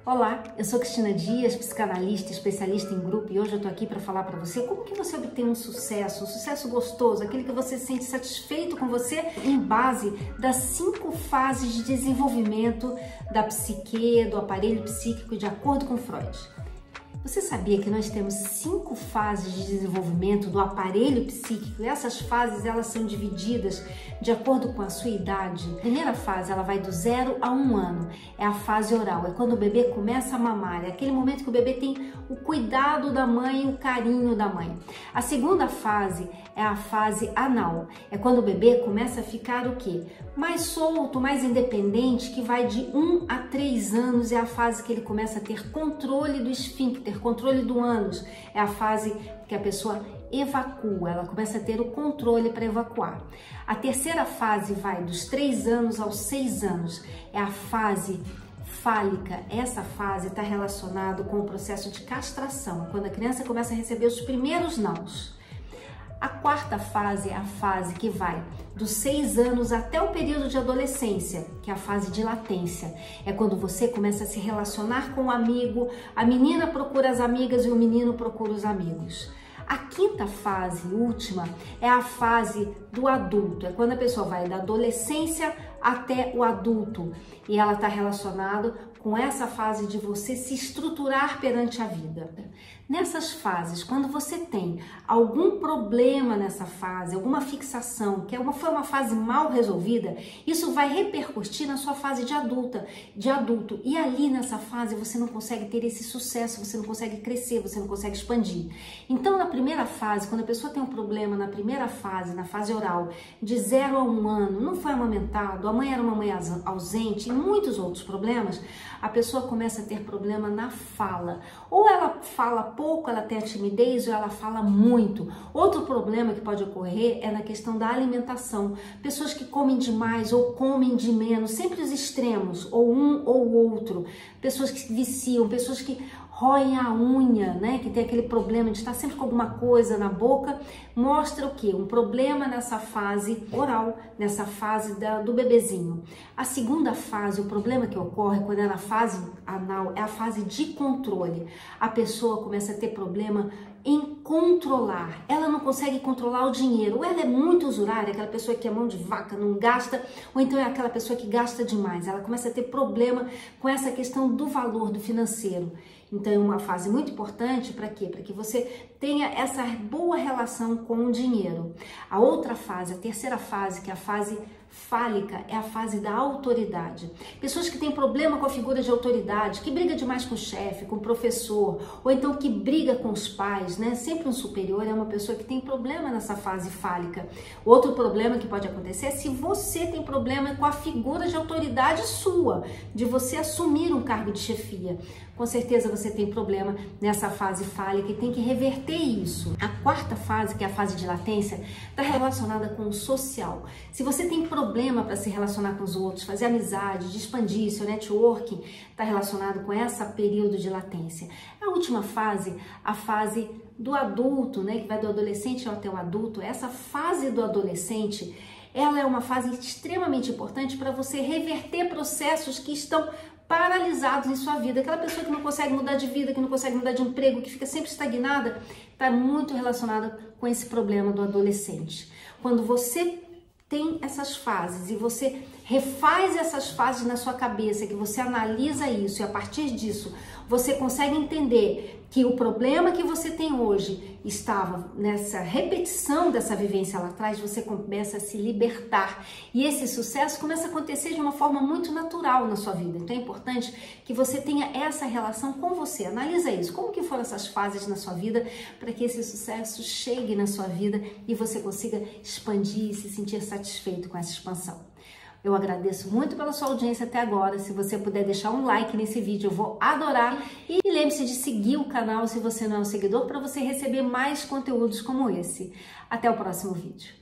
Olá, eu sou Cristina Dias, psicanalista, especialista em grupo, e hoje eu tô aqui para falar para você como que você obtém um sucesso gostoso, aquele que você se sente satisfeito com você em base das 5 fases de desenvolvimento da psique, do aparelho psíquico, de acordo com Freud. Você sabia que nós temos 5 fases de desenvolvimento do aparelho psíquico e essas fases elas são divididas de acordo com a sua idade? A primeira fase ela vai do 0 a 1 ano, é a fase oral, é quando o bebê começa a mamar, é aquele momento que o bebê tem o cuidado da mãe, o carinho da mãe. A segunda fase é a fase anal, é quando o bebê começa a ficar o quê? Mais solto, mais independente, que vai de 1 a 3 anos, é a fase que ele começa a ter controle do esfíncter, controle do ânus, é a fase que a pessoa evacua, ela começa a ter o controle para evacuar. A terceira fase vai dos 3 anos aos 6 anos, é a fase fálica. Essa fase está relacionada com o processo de castração, quando a criança começa a receber os primeiros nãos. A quarta fase é a fase que vai dos 6 anos até o período de adolescência, que é a fase de latência. É quando você começa a se relacionar com o amigo, a menina procura as amigas e o menino procura os amigos. A quinta fase, última, é a fase do adulto. É quando a pessoa vai da adolescência até o adulto. E ela está relacionada com essa fase de você se estruturar perante a vida. Nessas fases, quando você tem algum problema nessa fase, alguma fixação, que foi uma fase mal resolvida, isso vai repercutir na sua fase de adulto. E ali nessa fase você não consegue ter esse sucesso, você não consegue crescer, você não consegue expandir. Então na primeira fase, quando a pessoa tem um problema na primeira fase, na fase oral, de 0 a 1 ano, não foi amamentado, a mãe era uma mãe ausente e muitos outros problemas, a pessoa começa a ter problema na fala. Ou ela fala pouco, ela tem a timidez, ou ela fala muito. Outro problema que pode ocorrer é na questão da alimentação. Pessoas que comem demais ou comem de menos, sempre os extremos, ou um ou outro. Pessoas que viciam, pessoas que roem a unha, né? Que tem aquele problema de estar sempre com alguma coisa na boca, mostra o quê? Um problema nessa fase oral, nessa fase do bebezinho. A segunda fase, o problema que ocorre quando é na fase anal, é a fase de controle. A pessoa começa a ter problema em controlar, ela não consegue controlar o dinheiro, ou ela é muito usurária, aquela pessoa que é mão de vaca, não gasta, ou então é aquela pessoa que gasta demais, ela começa a ter problema com essa questão do valor, do financeiro. Então é uma fase muito importante para quê? Para que você tenha essa boa relação com o dinheiro. A outra fase, a terceira fase, que é a fase fálica, é a fase da autoridade. Pessoas que têm problema com a figura de autoridade, que briga demais com o chefe, com o professor, ou então que briga com os pais, né? Sempre um superior é uma pessoa que tem problema nessa fase fálica. Outro problema que pode acontecer é se você tem problema com a figura de autoridade sua, de você assumir um cargo de chefia. Com certeza você tem problema nessa fase fálica e tem que reverter isso. A quarta fase, que é a fase de latência, está relacionada com o social. Se você tem problema para se relacionar com os outros, fazer amizade, de expandir seu networking, está relacionado com esse período de latência. A última fase, a fase do adulto, né, que vai do adolescente até o adulto, essa fase do adolescente, ela é uma fase extremamente importante para você reverter processos que estão paralisados em sua vida. Aquela pessoa que não consegue mudar de vida, que não consegue mudar de emprego, que fica sempre estagnada, está muito relacionada com esse problema do adolescente. Quando você tem essas fases e você refaz essas fases na sua cabeça, que você analisa isso e a partir disso você consegue entender que o problema que você tem hoje estava nessa repetição dessa vivência lá atrás, você começa a se libertar e esse sucesso começa a acontecer de uma forma muito natural na sua vida. Então é importante que você tenha essa relação com você. Analisa isso, como que foram essas fases na sua vida para que esse sucesso chegue na sua vida e você consiga expandir e se sentir satisfeito com essa expansão. Eu agradeço muito pela sua audiência até agora. Se você puder deixar um like nesse vídeo, eu vou adorar. E lembre-se de seguir o canal se você não é um seguidor, para você receber mais conteúdos como esse. Até o próximo vídeo.